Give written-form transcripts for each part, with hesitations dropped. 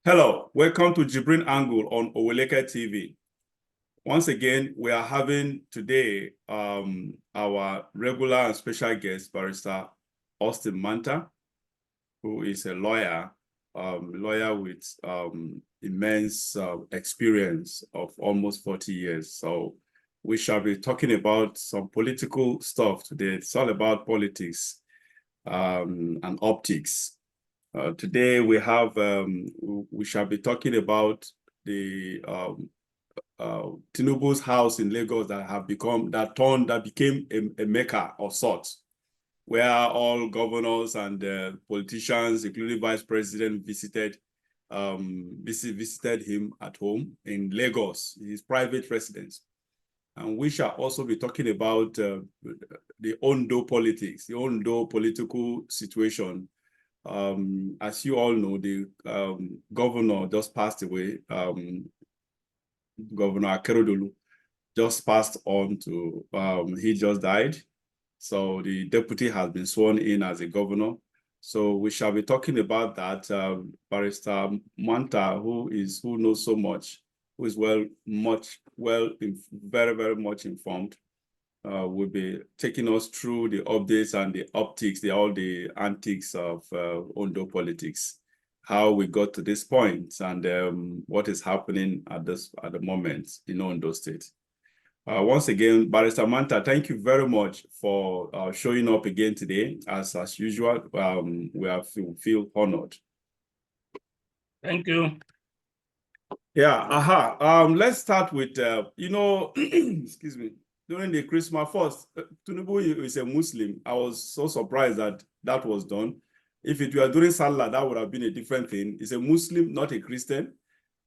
Hello, welcome to JIBRIN Angle on Oweleke TV. Once again, we are having today our regular and special guest, Barrister Austin Manta, who is a lawyer with immense experience of almost 40 years. So we shall be talking about some political stuff today. It's all about politics and optics. Today we shall be talking about the Tinubu's house in Lagos that became a Mecca of sorts, where all governors and politicians, including vice president, visited him at home in Lagos, his private residence. And we shall also be talking about the Ondo politics, the Ondo political situation. As you all know, the governor just passed away. Governor Akerodulolu just passed on to, he just died. So the deputy has been sworn in as a governor. So we shall be talking about that. Barrister Manta, who knows so much, who is very, very much informed, will be taking us through the updates and the optics, all the antics of Ondo politics, how we got to this point, and what is happening at the moment in Ondo State. Once again, Barrister Manta, thank you very much for showing up again today. As usual, we feel honored. Thank you. Yeah, let's start with, excuse me, during the Christmas first, Tinubu is a Muslim. I was so surprised that was done. If it were during Salah, that would have been a different thing. He's a Muslim, not a Christian.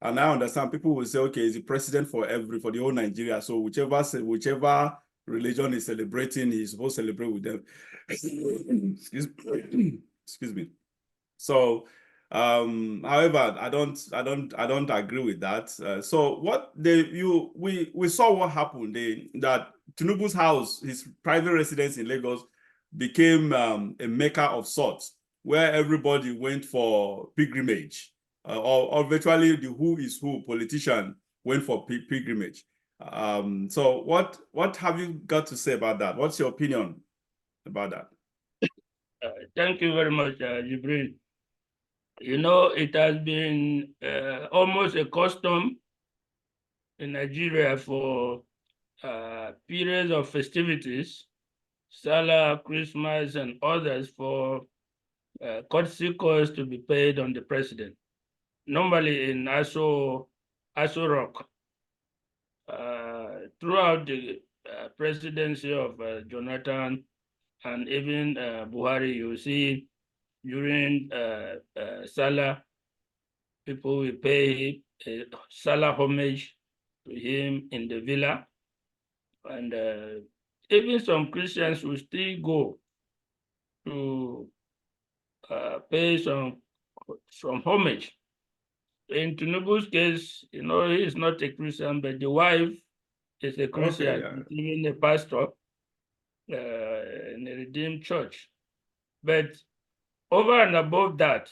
And I understand people will say, okay, he's the president for the whole Nigeria. So whichever religion is celebrating, he's supposed to celebrate with them. Excuse me. So, however, I don't agree with that. So what we saw what happened. That Tinubu's house, his private residence in Lagos, became a Mecca of sorts, where everybody went for pilgrimage, or virtually the who is who politician went for pilgrimage. So what have you got to say about that? What's your opinion about that? Thank you very much, JIBRIN. You know, it has been almost a custom in Nigeria for periods of festivities, Salah, Christmas, and others, for courtesy calls to be paid on the president, normally in Aso Rock. Throughout the presidency of Jonathan and even Buhari, you see during Salah, people will pay Salah homage to him in the villa. And even some Christians will still go to pay some homage. In Tinubu's case, you know, he is not a Christian, but the wife is a Christian, okay, yeah, even a pastor in a Redeemed Church. But over and above that,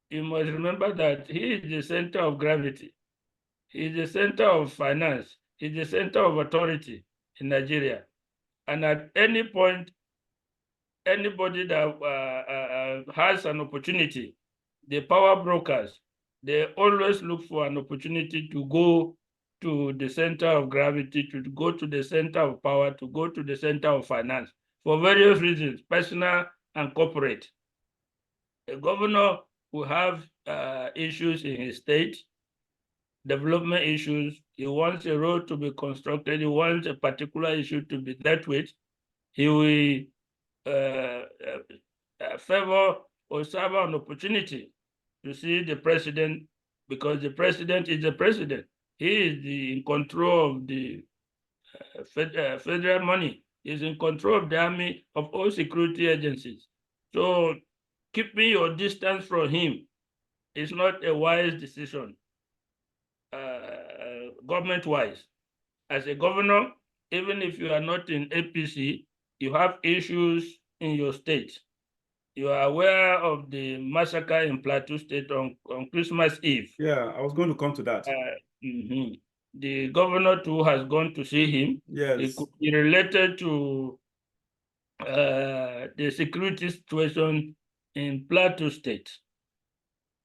you must remember that he is the center of gravity. He is the center of finance. He is the center of authority in Nigeria. And at any point, anybody that has an opportunity, the power brokers, they always look for an opportunity to go to the center of gravity, to go to the center of power, to go to the center of finance for various reasons, personal and corporate. A governor will have issues in his state, development issues. He wants a road to be constructed. He wants a particular issue to be dealt with. He will favor or serve an opportunity to see the president, because the president is the president. He is in control of the federal money. He is in control of the army, of all security agencies. So keeping your distance from him is not a wise decision, government-wise. As a governor, even if you are not in APC, you have issues in your state. You are aware of the massacre in Plateau State on Christmas Eve. Yeah, I was going to come to that. The governor too has gone to see him. Yes. It could be related to the security situation in Plateau State.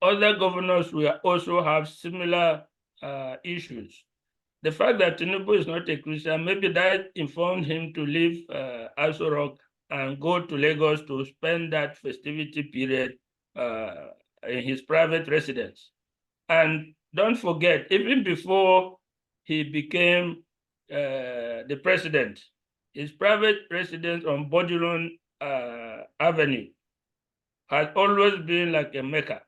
Other governors will also have similar issues. The fact that Tinubu is not a Christian, maybe that informed him to leave Aso Rock and go to Lagos to spend that festivity period in his private residence. And don't forget, even before he became the president, his private residence on Bodilon Avenue has always been like a Mecca.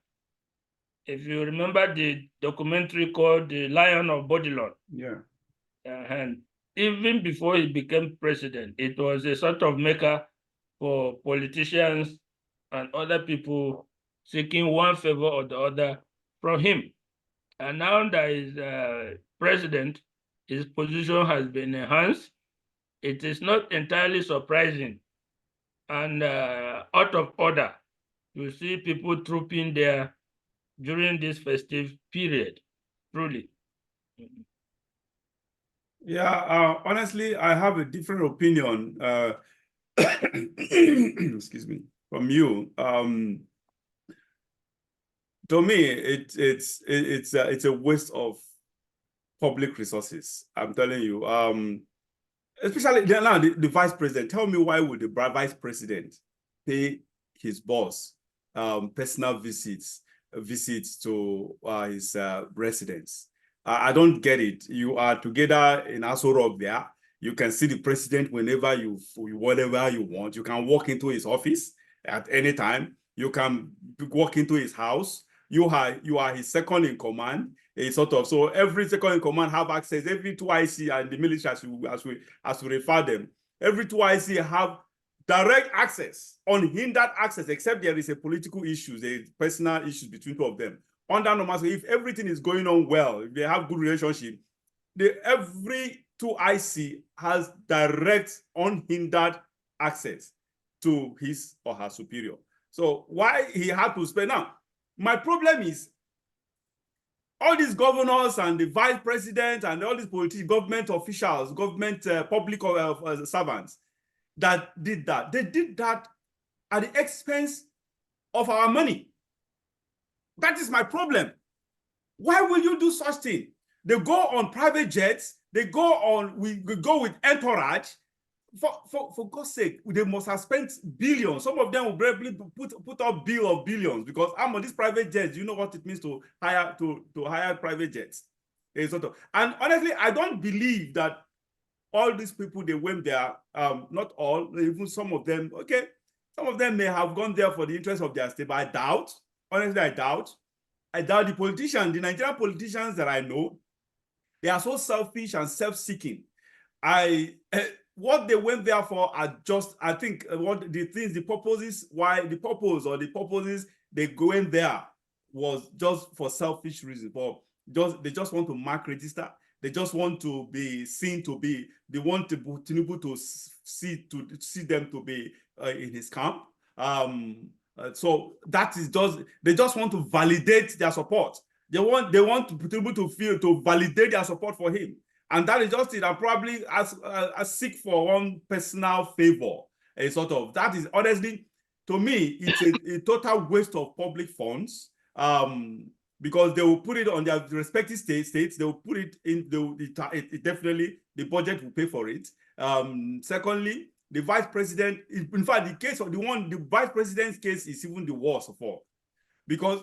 If you remember the documentary called The Lion of Bodilon. Yeah. And even before he became president, it was a sort of Mecca for politicians and other people seeking one favor or the other from him. And now that he's president, his position has been enhanced. It is not entirely surprising and out of order to see people trooping there during this festive period, truly. Yeah, honestly, I have a different opinion. Excuse me, from you. To me, it's a waste of public resources. I'm telling you. Especially now, the vice president. Tell me, why would the vice president pay his boss personal visits to his residence? I don't get it. You are together in Aso Rock there. You can see the president whenever whatever you want. You can walk into his office at any time. You can walk into his house. You are his second in command. So every second in command have access. Every 2IC and the military, as we refer them, every 2IC have direct access, unhindered access, except there is a political issue, a personal issue between two of them. Under normal, if everything is going on well, if they have good relationship, every 2IC has direct, unhindered access to his or her superior. So why he had to spend now? My problem is all these governors and the vice president and all these political government officials, government public servants that did that. They did that at the expense of our money. That is my problem. Why will you do such thing? They go on private jets. They go on. We go with entourage. For God's sake, they must have spent billions. Some of them will probably put up bill of billions because I'm on these private jets. You know what it means to hire private jets. And honestly, I don't believe that all these people, they went there. Not all, even some of them. Okay, some of them may have gone there for the interest of their state, but I doubt. Honestly, I doubt the politicians, the Nigerian politicians that I know, they are so selfish and self-seeking. What they went there for are just, I think, the purposes they go in there was just for selfish reasons. But they just want to mark register. They just want to be seen to be. They want Tinubu to see them to be in his camp. So that is just, they just want to validate their support. They want Tinubu to validate their support for him. And that is just it. And probably as seek for one personal favor. That is, honestly, to me, it's a total waste of public funds. Because they will put it on their respective states. They will put it in definitely the budget will pay for it. Secondly, the vice president, in fact, the vice president's case is even the worst of all. Because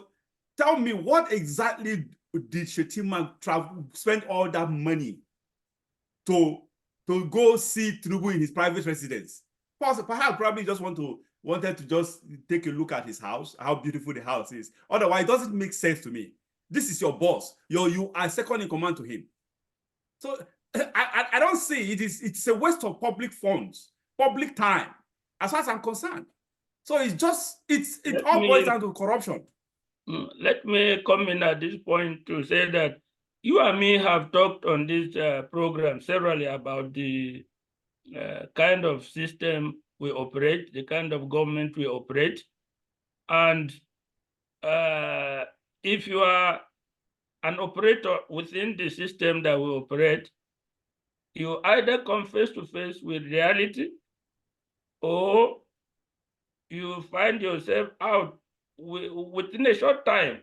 tell me, what exactly did Shetima spend all that money to go see Tinubu in his private residence? Perhaps probably just wanted to just take a look at his house, how beautiful the house is. Otherwise, it doesn't make sense to me. This is your boss. You are second in command to him. So I don't see it. It's a waste of public funds, public time, as far as I'm concerned. So it all boils down to corruption. Let me come in at this point to say that you and me have talked on this program severally about the kind of system we operate, the kind of government we operate. And if you are an operator within the system that we operate, you either come face to face with reality, or you find yourself out within a short time.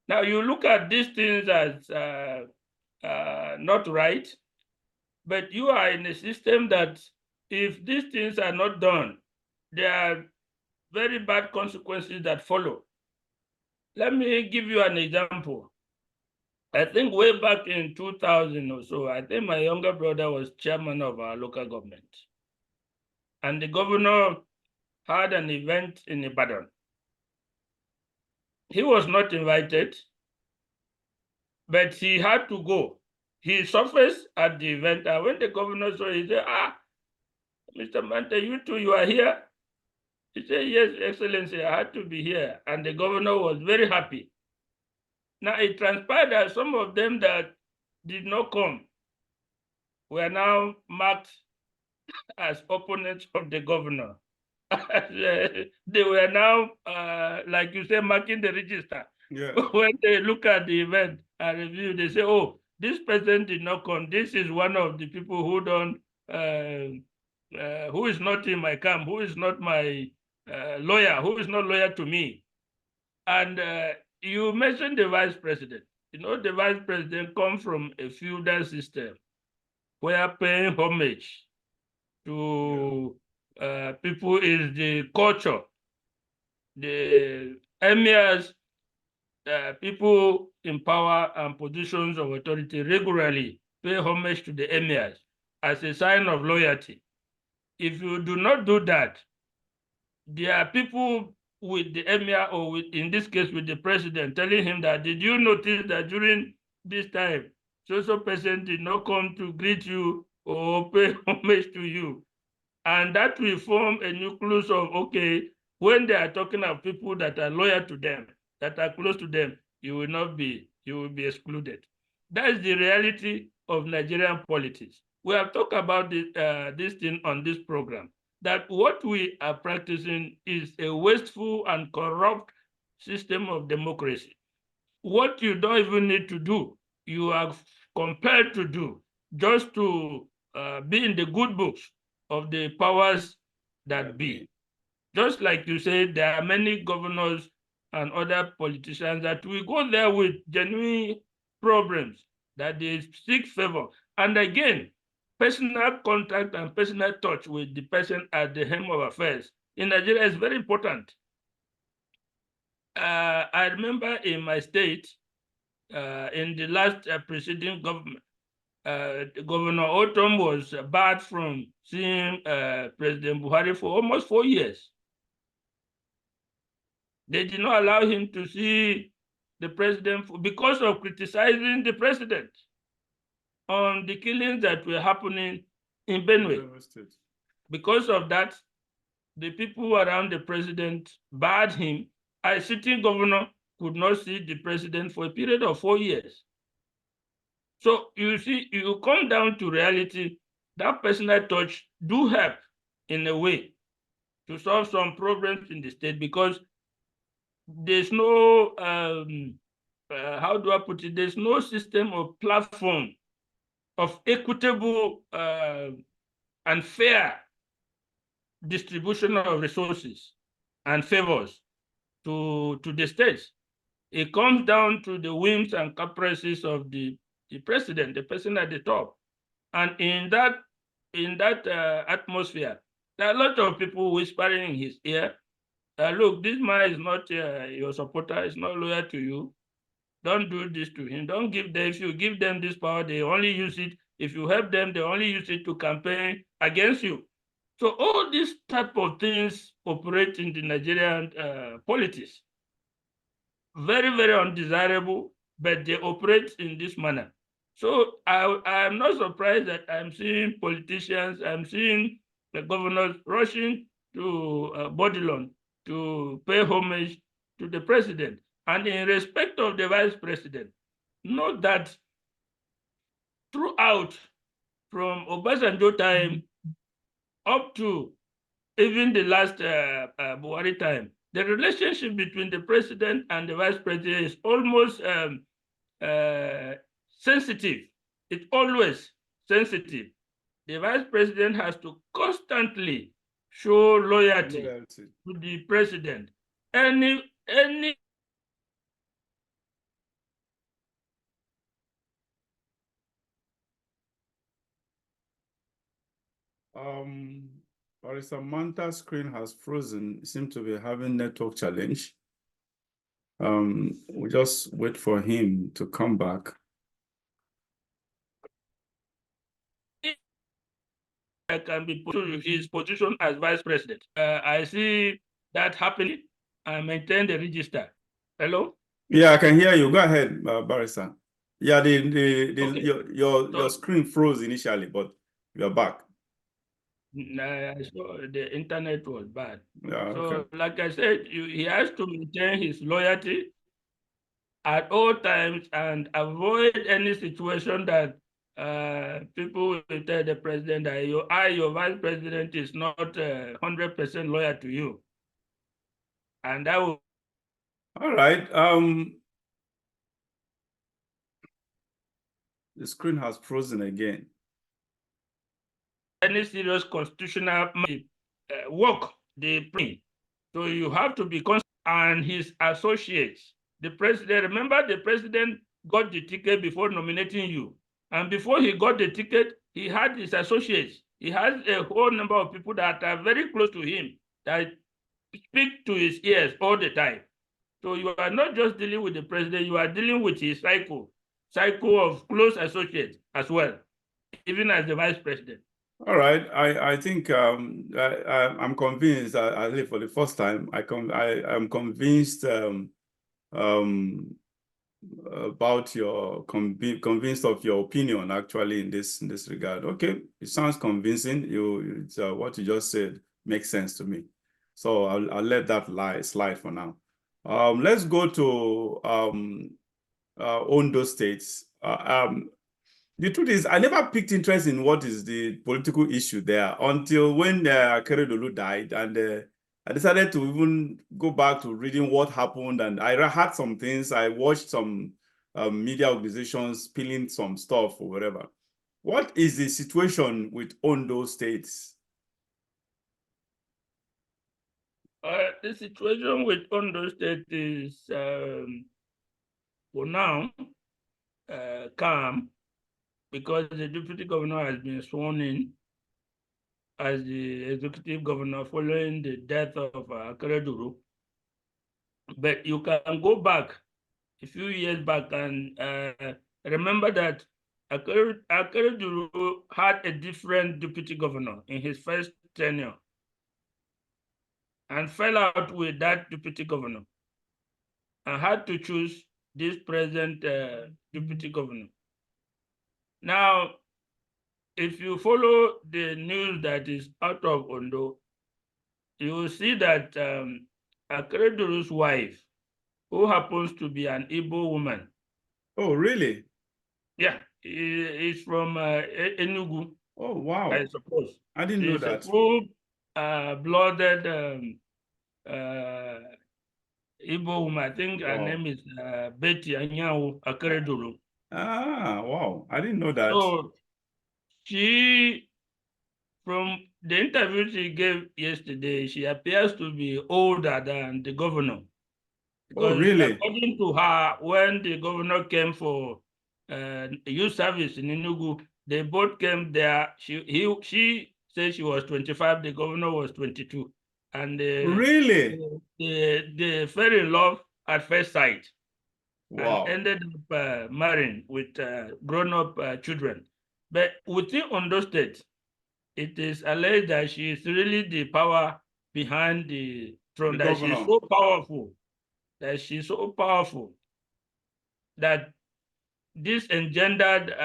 Now you look at these things as not right, but you are in a system that if these things are not done, there are very bad consequences that follow. Let me give you an example. I think way back in 2000 or so, I think my younger brother was chairman of our local government. And the governor had an event in Ibadan. He was not invited, but he had to go. He surfaced at the event, and when the governor saw, he said, Mr. Mante, you too, you are here? He said, yes, Excellency, I had to be here. And the governor was very happy. Now, it transpired that some of them that did not come were now marked as opponents of the governor. They were now, like you say, marking the register. Yeah. When they look at the event and review, they say, oh, this person did not come. This is one of the people who don't, who is not in my camp, who is not my lawyer, who is not loyal to me. And you mentioned the vice president. You know, the vice president comes from a feudal system where paying homage to people is the culture. The emirs, people in power and positions of authority regularly pay homage to the emirs as a sign of loyalty. If you do not do that, there are people with the emir, or with, in this case, with the president, telling him that, did you notice that during this time, so person did not come to greet you or pay homage to you? And that will form a nucleus of, okay, when they are talking of people that are loyal to them, that are close to them, you will be excluded. That is the reality of Nigerian politics. We have talked about this thing on this program, that what we are practicing is a wasteful and corrupt system of democracy. What you don't even need to do, you are compelled to do just to be in the good books of the powers that be. Just like you said, there are many governors and other politicians that will go there with genuine problems that they seek favor. And again, personal contact and personal touch with the person at the helm of affairs in Nigeria is very important. I remember in my state, in the last preceding government, Governor Otom was barred from seeing President Buhari for almost 4 years. They did not allow him to see the president because of criticizing the president on the killings that were happening in Benue. Because of that, the people around the president barred him. A sitting governor could not see the president for a period of 4 years. So you see, you come down to reality, that personal touch do help in a way to solve some problems in the state, because there's no, how do I put it? There's no system or platform of equitable and fair distribution of resources and favors to the states. It comes down to the whims and caprices of the president, the person at the top. And in that atmosphere, there are a lot of people whispering in his ear, look, this man is not your supporter, is not loyal to you. Don't do this to him. Don't give them, if you give them this power, they only use it. If you help them, they only use it to campaign against you. So all these type of things operate in the Nigerian politics. Very, very undesirable, but they operate in this manner. So I am not surprised that I'm seeing politicians, I'm seeing the governors rushing to Bodilon to pay homage to the president. And in respect of the vice president, note that throughout, from Obasanjo time up to even the last Buhari time, the relationship between the president and the vice president is almost sensitive. It's always sensitive. The vice president has to constantly show loyalty to the president. Any Barrister Manta's screen has frozen. Seem to be having network challenge. We just wait for him to come back. Can be put to his position as vice president. I see that happening. I maintain the register. Hello? Yeah, I can hear you. Go ahead, Barrister. Yeah, Okay. your screen froze initially, but you're back. So the internet was bad. Yeah, so, okay. like I said, he has to maintain his loyalty at all times and avoid any situation that people will tell the president that your vice president is not 100% loyal to you. And that will. All right. The screen has frozen again. Any serious constitutional work they bring. So you have to be constant. And his associates. The president, remember the president got the ticket before nominating you. And before he got the ticket, he had his associates. He has a whole number of people that are very close to him that speak to his ears all the time. So you are not just dealing with the president, you are dealing with his cycle of close associates as well, even as the vice president. All right, I think I'm convinced. I live for the first time. I'm convinced about your convinced of your opinion actually in this regard. Okay, it sounds convincing. What you just said makes sense to me. So I'll let that slide for now. Let's go to Ondo states. The truth is, I never picked interest in what is the political issue there until when Akerodulolu died, and I decided to even go back to reading what happened. And I had some things. I watched some media organizations spilling some stuff or whatever. What is the situation with Ondo states? The situation with Ondo State is, for now, calm, because the deputy governor has been sworn in as the executive governor following the death of Akerodulolu. But you can go back a few years back and remember that Akerodulolu had a different deputy governor in his first tenure and fell out with that deputy governor and had to choose this present deputy governor. Now, if you follow the news that is out of Ondo, you will see that Akerodulolu's wife, who happens to be an Igbo woman. Oh, really? Yeah, is from Enugu. Oh, wow. I suppose. I didn't know that. A full-blooded Igbo woman. I think her name is Betty Anyanwu Akerodulolu. Ah, wow. I didn't know that. So she, from the interview she gave yesterday, she appears to be older than the governor. Because oh, really? According to her, when the governor came for youth service in Enugu, they both came there. She said she was 25, the governor was 22. And really? They fell in love at first sight. Wow. And ended up marrying with grown-up children. But within Ondo State, it is alleged that she is really the power behind the throne, that she is so powerful, that this engendered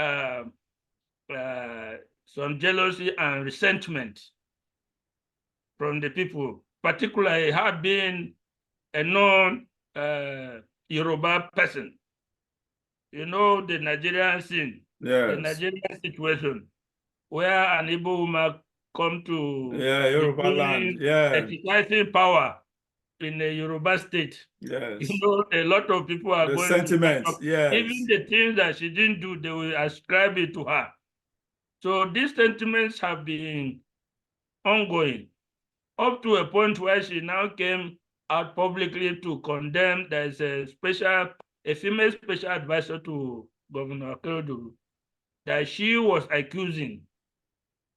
some jealousy and resentment from the people, particularly her being a known Yoruba person. You know, the Nigerian scene, the Nigerian situation, where an Igbo woman come to Yoruba land, exercising power in a Yoruba state, Yes. a lot of people are The going sentiments, to yes. even the things that she didn't do, they will ascribe it to her. So these sentiments have been ongoing up to a point where she now came out publicly to condemn. There's a female special advisor to Governor Akerodulolu that she was accusing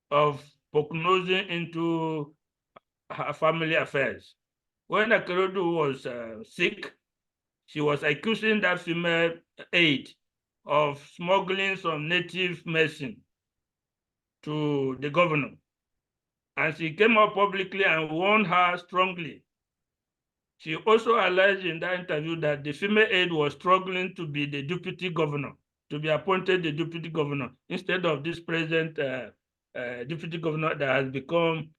of poking into her family affairs. When Akerodulolu was sick, she was accusing that female aide of smuggling some native medicine to the governor. And she came out publicly and warned her strongly. She also alleged in that interview that the female aide was struggling to be the deputy governor, to be appointed the deputy governor, instead of this present deputy governor that has become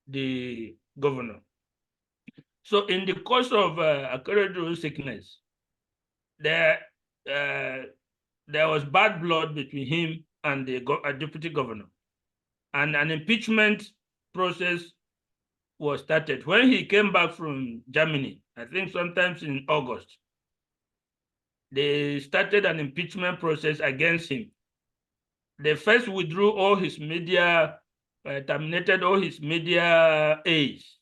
the governor. So in the course of Akerodulolu's sickness, there was bad blood between him and the deputy governor. And an impeachment process was started. When he came back from Germany, I think sometimes in August, they started an impeachment process against him. They first withdrew all his media, terminated all his media aids.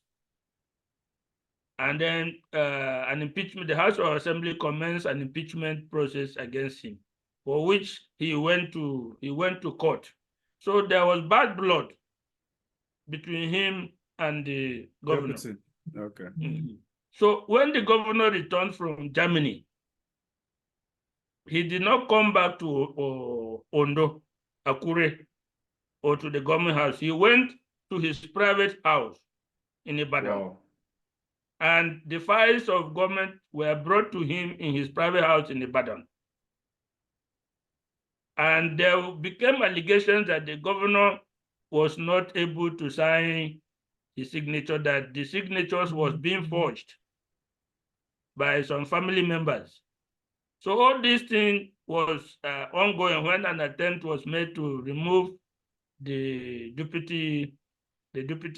And then the House of Assembly commenced an impeachment process against him, for which he went to court. So there was bad blood between him and the governor. Deputy. Okay. Mm-hmm. So when the governor returned from Germany, he did not come back to Ondo, Akure, or to the government house. He went to his private house in Ibadan. Wow. And the files of government were brought to him in his private house in Ibadan. And there became allegations that the governor was not able to sign his signature, that the signatures was being forged by some family members. So all this thing was ongoing when an attempt was made to remove the deputy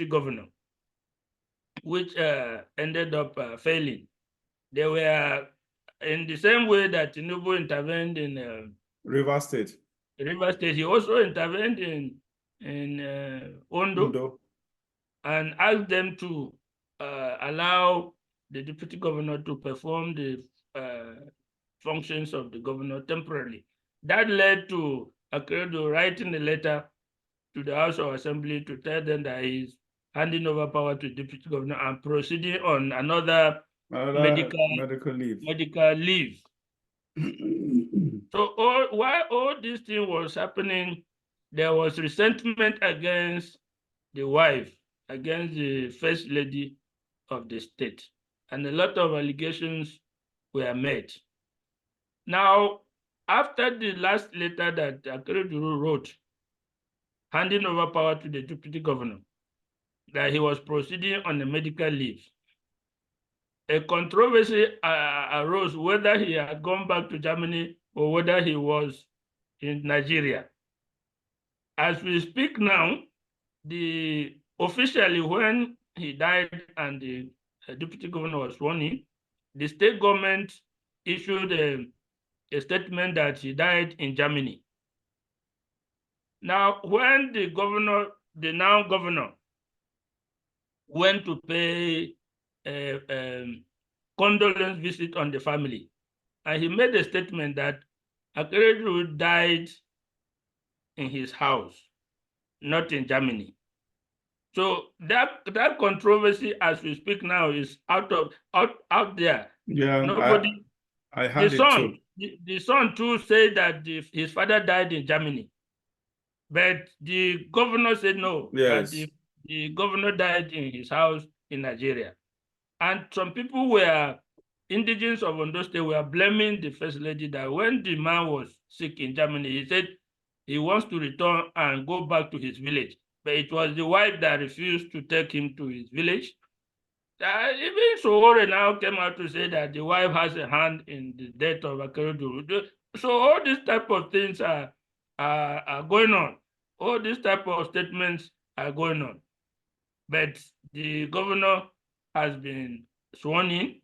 governor, which ended up failing. They were in the same way that Tinubu intervened in River State. River State. He also intervened in Ondo and asked them to allow the deputy governor to perform the functions of the governor temporarily. That led to Akerodulolu writing a letter to the House of Assembly to tell them that he's handing over power to the deputy governor and proceeding on another medical leave. So while all this thing was happening, there was resentment against the wife, against the first lady of the state, and a lot of allegations were made. Now, after the last letter that Akerodulolu wrote, handing over power to the deputy governor, that he was proceeding on a medical leave, a controversy arose whether he had gone back to Germany or whether he was in Nigeria. As we speak now, officially when he died and the deputy governor was sworn in, the state government issued a statement that he died in Germany. Now, when the now governor, went to pay a condolence visit on the family, and he made a statement that Akerodulolu died in his house, not in Germany. So that controversy, as we speak now, is out there. Yeah, nobody. I heard it too. The son too said that his father died in Germany, but the governor said no. Yes. That the governor died in his house in Nigeria, and some people were indigenous of Ondo State were blaming the first lady that when the man was sick in Germany, he said he wants to return and go back to his village. But it was the wife that refused to take him to his village. Even Sowore now came out to say that the wife has a hand in the death of Akerodulolu. So all these type of things are going on. All these type of statements are going on. But the governor has been sworn in.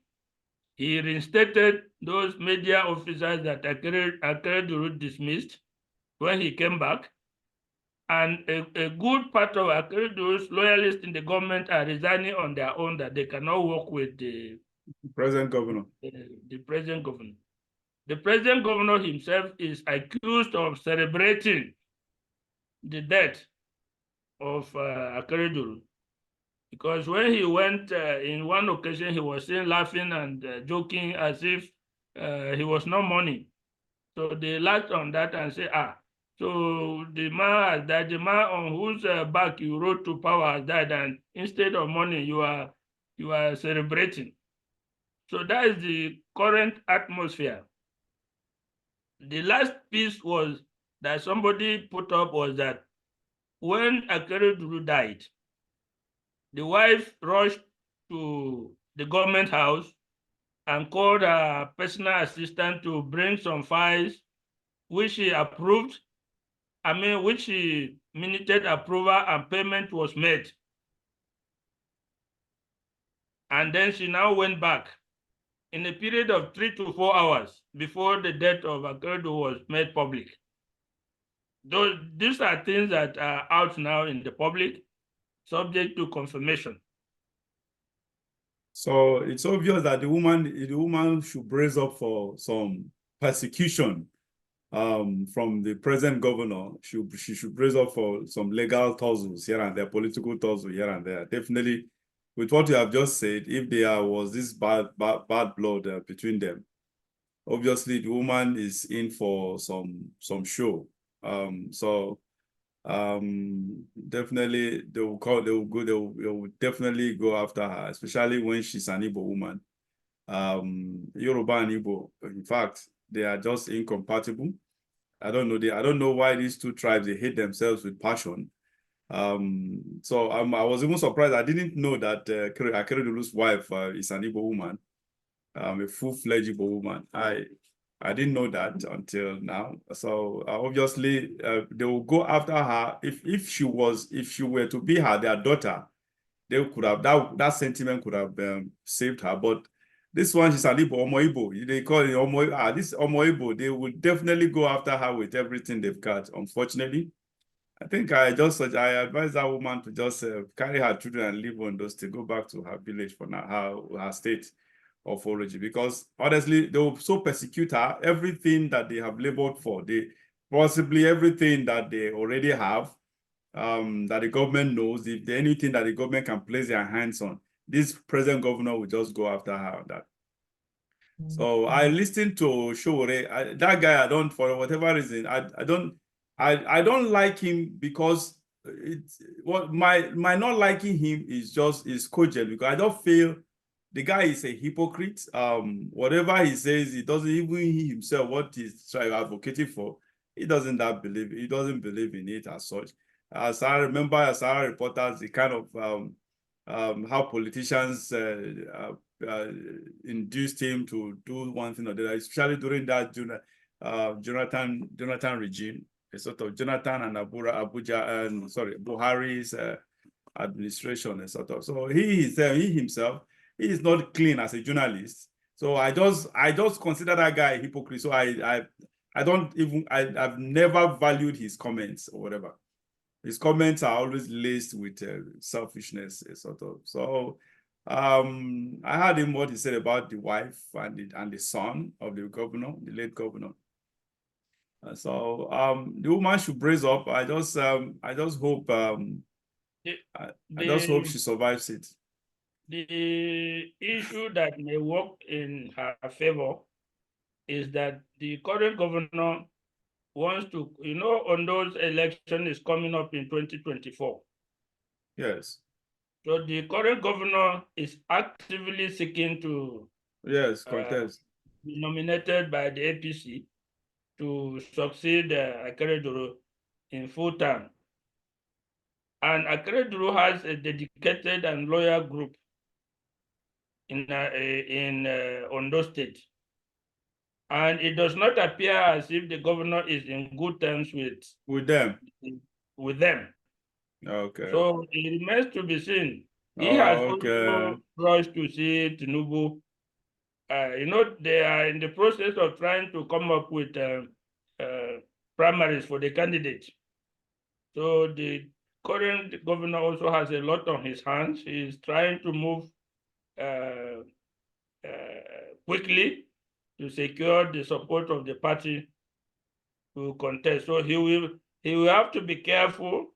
He reinstated those media officers that Akerodulolu dismissed when he came back. And a good part of Akerodulu's loyalists in the government are resigning on their own, that they cannot work with the present governor. The present governor. The present governor himself is accused of celebrating the death of Akerodulolu, because when he went in one occasion, he was seen laughing and joking as if he was not mourning. So they laughed on that and say, so the man has died, the man on whose back you rode to power has died, and instead of mourning, you are celebrating. So that is the current atmosphere. The last piece was that somebody put up was that when Akerodulolu died, the wife rushed to the government house and called her personal assistant to bring some files, which she approved. Which she minuted approval and payment was made. And then she now went back in a period of 3 to 4 hours before the death of Akerodulolu was made public. These are things that are out now in the public, subject to confirmation. So it's obvious that the woman should brace up for some persecution from the present governor. She should brace up for some legal tussles here and there, political tussles here and there. Definitely, with what you have just said, if there was this bad blood between them, obviously the woman is in for some show. Definitely they will definitely go after her, especially when she's an Igbo woman. Yoruba and Igbo, in fact, they are just incompatible. I don't know why these two tribes, they hate themselves with passion. I was even surprised. I didn't know that Akerodulu's wife is an Igbo woman, a full-fledged Igbo woman. I didn't know that until now. So obviously they will go after her. If she were to be their daughter, they could have that sentiment could have saved her. But this one, she's an Igbo, Omo Igbo. They call it Omo. This Omo Igbo, they will definitely go after her with everything they've got. Unfortunately, I think I advise that woman to just carry her children and leave Ondo to go back to her village for now, her state of origin, because honestly, they will so persecute her. Everything that they have labored for, possibly everything that they already have, that the government knows, if there's anything that the government can place their hands on, this present governor will just go after her on that. So I listened to Showore. That guy, I don't, for whatever reason, I don't like him, because my not liking him is cogent, because I don't feel the guy is a hypocrite. Whatever he says, he doesn't, even he himself, what he's advocating for, he doesn't believe in it as such. As I remember, as our reporters, the kind of how politicians induced him to do one thing or the other, especially during that Jonathan regime, a sort of Jonathan and Buhari's administration, a sort of. So he himself, he is not clean as a journalist. So I just consider that guy a hypocrite. So I've never valued his comments or whatever. His comments are always laced with selfishness, sort of. So I heard him what he said about the wife and the son of the governor, the late governor. The woman should brace up. I just hope she survives it. The issue that may work in her favor is that the current governor wants to, on those election is coming up in 2024. Yes. So the current governor is actively seeking to contest, be nominated by the APC to succeed Akerodulolu in full term. And Akerodulolu has a dedicated and loyal group in Ondo State. And it does not appear as if the governor is in good terms with them. Okay. So it remains to be seen He has Okay. also rushed to see Tinubu. They are in the process of trying to come up with primaries for the candidates. So the current governor also has a lot on his hands. He's trying to move uh, quickly to secure the support of the party to contest. So he will have to be careful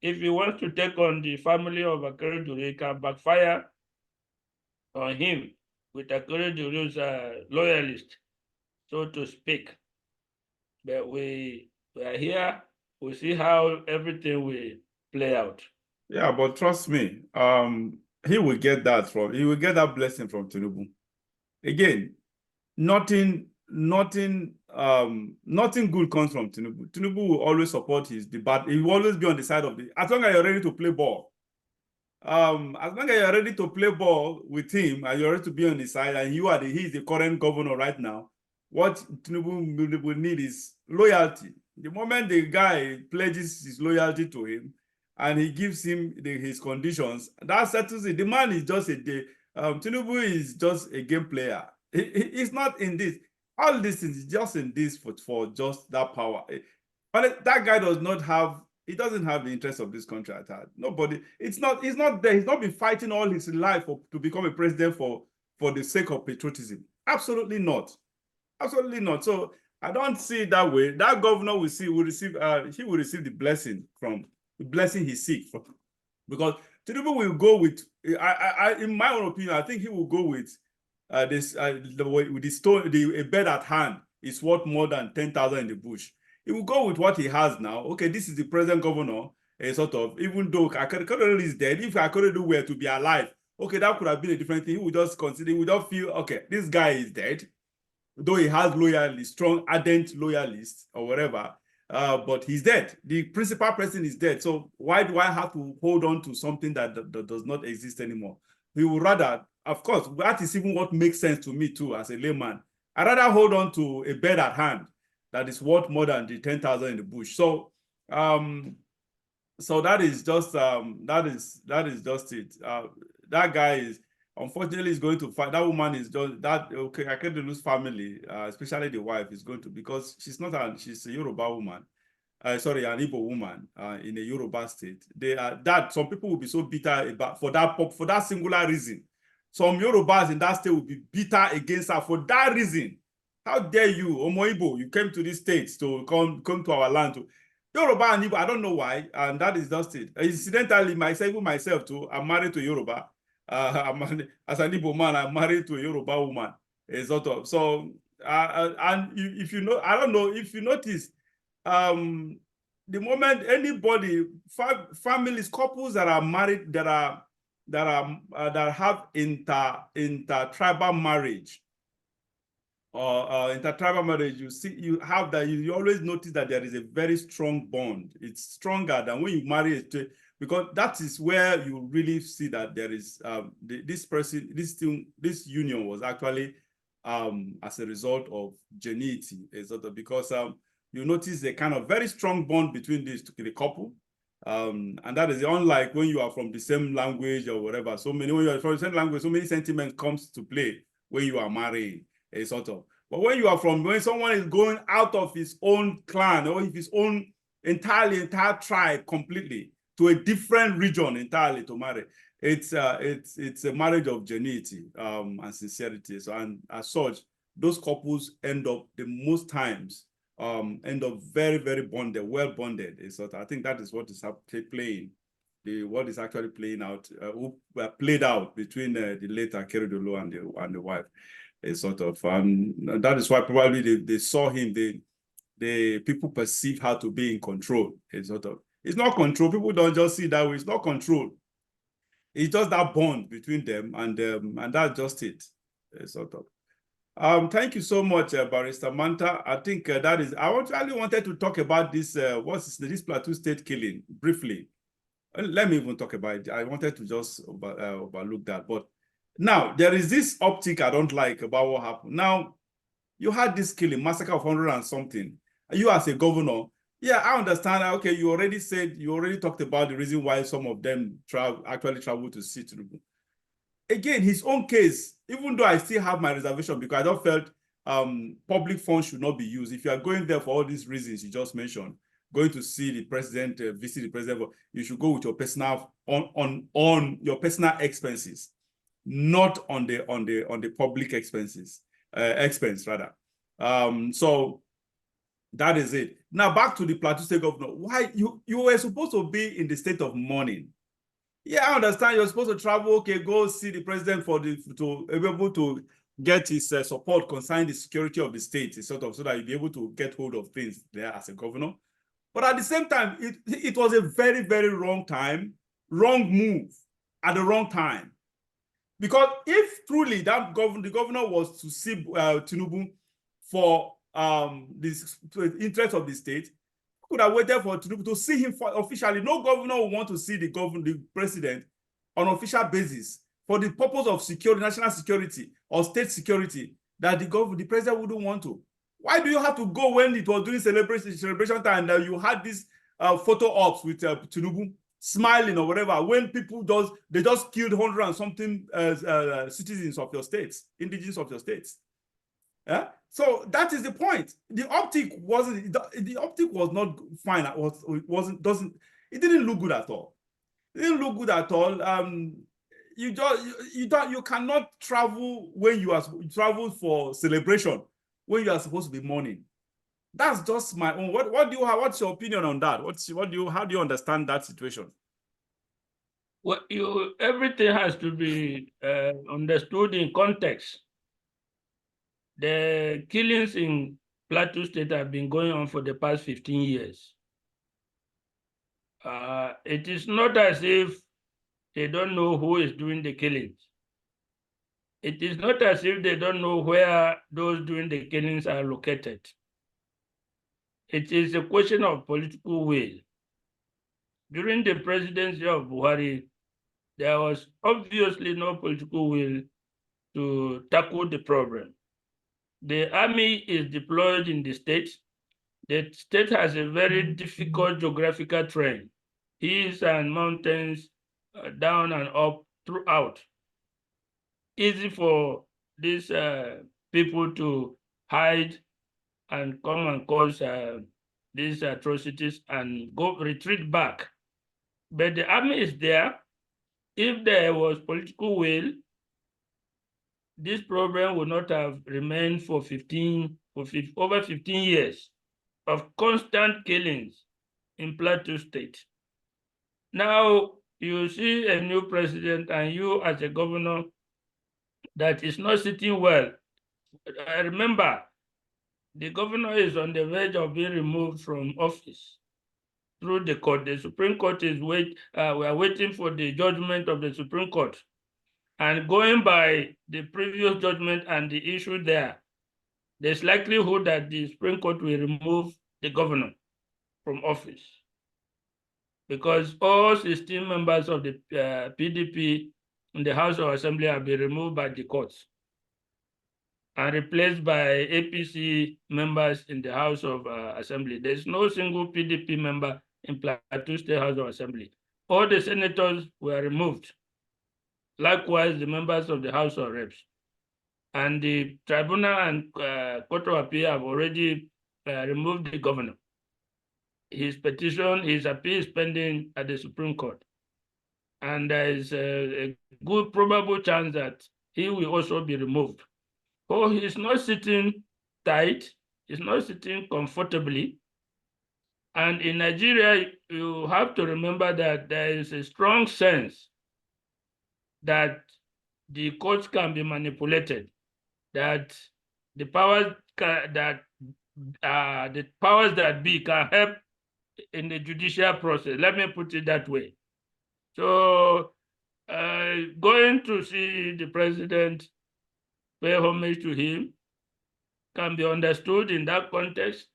if he wants to take on the family of Akerodulolu. It can backfire on him with Akerodulolu's loyalist, so to speak. But we are here. We'll see how everything will play out. Yeah, but trust me, he will get that blessing from Tinubu. Again, nothing good comes from Tinubu. Tinubu will always support his debate. He will always be on the side of the, as long as you're ready to play ball. As long as you're ready to play ball with him and you're ready to be on his side, and he is the current governor right now, what Tinubu will need is loyalty. The moment the guy pledges his loyalty to him and he gives him his conditions, that settles it. The man is just Tinubu is just a game player. He's not in this. All these things is just in this for just that power. But that guy he doesn't have the interest of this country at heart. Nobody, he's not there. He's not been fighting all his life to become a president for the sake of patriotism. Absolutely not. Absolutely not. So I don't see it that way. That governor will receive the blessing he seeks from, because Tinubu will go with, in my own opinion, I think he will go with with the stone, a bed at hand is worth more than 10,000 in the bush. He will go with what he has now. Okay, this is the present governor, sort of, even though Akerodulolu is dead, if Akerodulolu were to be alive, okay, that could have been a different thing. He would just consider, he would just feel, okay, this guy is dead, though he has loyalists, strong, ardent loyalists or whatever, but he's dead. The principal person is dead. So why do I have to hold on to something that does not exist anymore? We would rather, of course, that is even what makes sense to me too as a layman. I'd rather hold on to a bed at hand that is worth more than the 10,000 in the bush. So that is just it. That guy is, unfortunately, is going to fight. That woman is just that. Okay, Akerodulu's family, especially the wife, is going to, because she's a Yoruba woman. Sorry, an Igbo woman in a Yoruba state. Some people will be so bitter about for that singular reason. Some Yorubas in that state will be bitter against her for that reason. How dare you, Omo Igbo? You came to these states to come to our land to Yoruba and Igbo. I don't know why, and that is just it. Incidentally, myself too, I'm married to Yoruba. As an Igbo man, I'm married to a Yoruba woman. Sort of. So, and if you know, I don't know if you notice, the moment anybody, families, couples that are married, that have inter-tribal marriage, or intertribal marriage, you always notice that there is a very strong bond. It's stronger than when you marry because that is where you really see that there is this union was actually as a result of genealogy, because you notice a kind of very strong bond between the couple. And that is unlike when you are from the same language or whatever. When you are from the same language, so many sentiments comes to play when you are marrying. But when someone is going out of his own clan or his own entire tribe completely to a different region entirely to marry, it's a marriage of genuity and sincerity. So, and as such, those couples end up very, very bonded, well bonded. I think that is what is playing. What is actually playing out, played out between the late Akerodulolu and the wife. That is why probably they saw him, the people perceive how to be in control. It's not control. People don't just see that way. It's not control. It's just that bond between them, and that's just it. Thank you so much, Barrister Manta. I think that is. I actually wanted to talk about this. This Plateau State killing briefly. Let me even talk about it. I wanted to just overlook that, but now there is this optic I don't like about what happened. Now you had this killing, massacre of 100 and something. You as a governor, Yeah, I understand. Okay, you already talked about the reason why some of them actually travel to see Tinubu. Again, his own case, even though I still have my reservation because I don't felt public funds should not be used. If you are going there for all these reasons you just mentioned, going to see the president, visit the president, you should go with your personal on your personal expenses, not on the public expenses, expense rather. So that is it. Now back to the Plateau State Governor. Why you were supposed to be in the state of mourning? Yeah, I understand you're supposed to travel. Okay, go see the president to be able to get his support concerning the security of the state, sort of, so that you'll be able to get hold of things there as a governor. But at the same time, it was a very, very wrong time, wrong move at the wrong time. Because if truly the governor was to see Tinubu for this interest of the state, could have waited for Tinubu to see him officially. No governor will want to see the president on official basis for the purpose of security, national security or state security, that the president wouldn't want to. Why do you have to go when it was during celebration time that you had this photo ops with Tinubu smiling or whatever, when people they just killed 100 and something citizens of your states, indigenous of your states? Yeah. So that is the point. The optic was not fine. It didn't look good at all. It didn't look good at all. You cannot travel when you are travel for celebration when you are supposed to be mourning. That's just my own. What do you have? What's your opinion on that? How do you understand that situation? Well, everything has to be understood in context. The killings in Plateau State have been going on for the past 15 years. It is not as if they don't know who is doing the killings. It is not as if they don't know where those doing the killings are located. It is a question of political will. During the presidency of Buhari, there was obviously no political will to tackle the problem. The army is deployed in the state. The state has a very difficult geographical terrain, hills and mountains, down and up throughout. Easy for these people to hide and come and cause these atrocities and retreat back. But the army is there. If there was political will, this problem would not have remained for over 15 years of constant killings in Plateau State. Now you see a new president and you as a governor that is not sitting well. I remember the governor is on the verge of being removed from office through the court. The Supreme Court we are waiting for the judgment of the Supreme Court. And going by the previous judgment and the issue there's likelihood that the Supreme Court will remove the governor from office, because all 16 members of the PDP in the House of Assembly have been removed by the courts and replaced by APC members in the House of Assembly. There's no single PDP member in Plateau State House of Assembly. All the senators were removed. Likewise, the members of the House of Reps. And the tribunal and Court of Appeal have already removed the governor. His appeal is pending at the Supreme Court. And there is a good probable chance that he will also be removed. Oh, he's not sitting tight, he's not sitting comfortably. And in Nigeria, you have to remember that there is a strong sense that the courts can be manipulated, that the powers that be can help in the judicial process. Let me put it that way. So going to see the president, pay homage to him, can be understood in that context,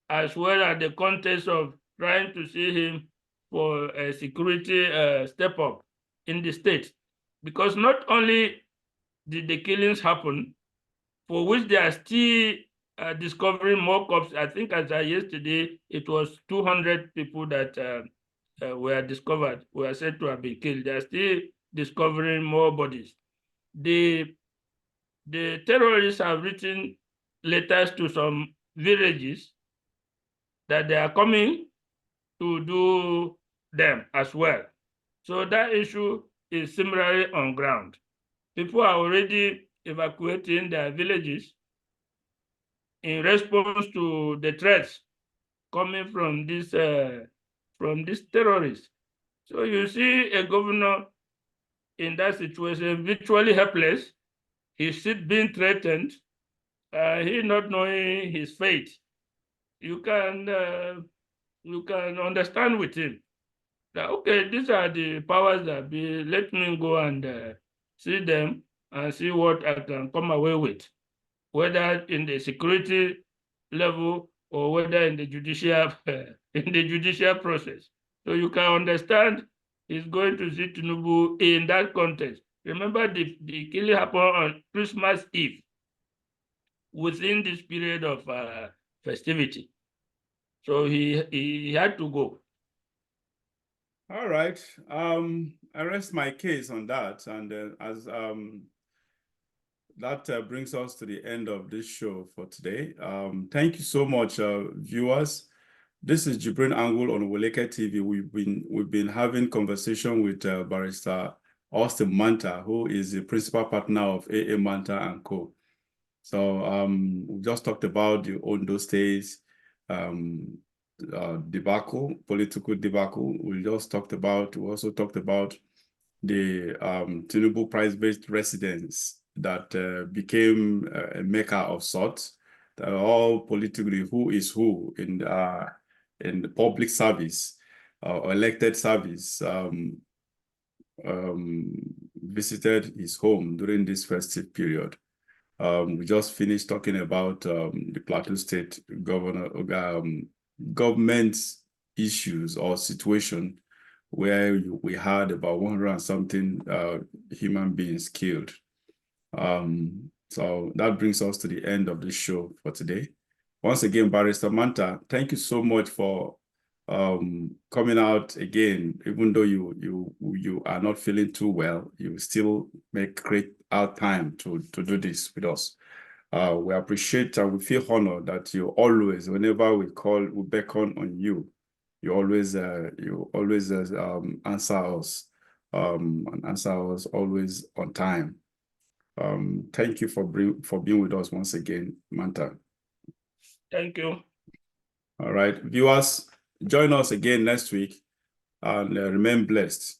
as well as the context of trying to see him for a security step up in the state. Because not only did the killings happen, for which there are still discovering more corpses. I think as of yesterday, it was 200 people that were discovered, were said to have been killed. They are still discovering more bodies. The terrorists have written letters to some villages that they are coming to do them as well. So that issue is similarly on ground. People are already evacuating their villages in response to the threats coming from these terrorists. So you see a governor in that situation virtually helpless. He's still being threatened. He not knowing his fate. You can understand with him that, okay, these are the powers that be. Let me go and see them and see what I can come away with, whether in the security level or whether in the judicial process. So you can understand he's going to see Tinubu in that context. Remember, the killing happened on Christmas Eve within this period of festivity. So he had to go. All right. I rest my case on that, and as that brings us to the end of this show for today. Thank you so much, viewers. This is JIBRIN ANGEL on Owoleke TV. We've been having conversation with Barrister Austin Manta, who is the principal partner of AA Manta and Co. So we just talked about the Ondo State's debacle, political debacle. We also talked about the Tinubu price-based residence that became a Mecca of sorts. All politically, who is who in the public service or elected service visited his home during this festive period. We just finished talking about the Plateau State government issues or situation where we had about 100 and something human beings killed. So that brings us to the end of the show for today. Once again, Barrister Manta, thank you so much for coming out again. Even though you are not feeling too well, you still create out time to do this with us. We appreciate and we feel honored that you always, whenever we beckon on you, you always answer us and answer us always on time. Thank you for being with us once again, Manta. Thank you. All right, viewers, join us again next week and remain blessed.